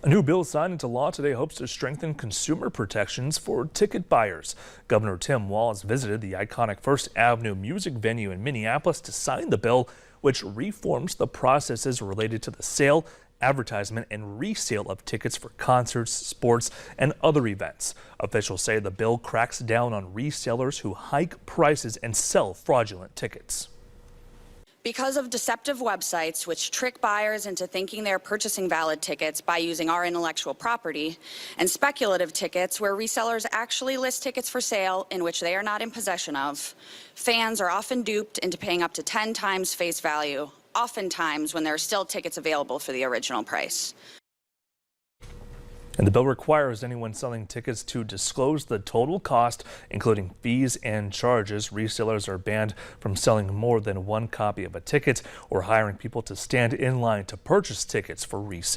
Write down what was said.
A new bill signed into law today hopes to strengthen consumer protections for ticket buyers. Governor Tim Walz visited the iconic First Avenue music venue in Minneapolis to sign the bill, which reforms the processes related to the sale, advertisement, and resale of tickets for concerts, sports, and other events. Officials say the bill cracks down on resellers who hike prices and sell fraudulent tickets. Because of deceptive websites which trick buyers into thinking they're purchasing valid tickets by using our intellectual property, and speculative tickets where resellers actually list tickets for sale in which they are not in possession of, fans are often duped into paying up to 10 times face value, oftentimes when there are still tickets available for the original price. And the bill requires anyone selling tickets to disclose the total cost, including fees and charges. Resellers are banned from selling more than one copy of a ticket or hiring people to stand in line to purchase tickets for resale.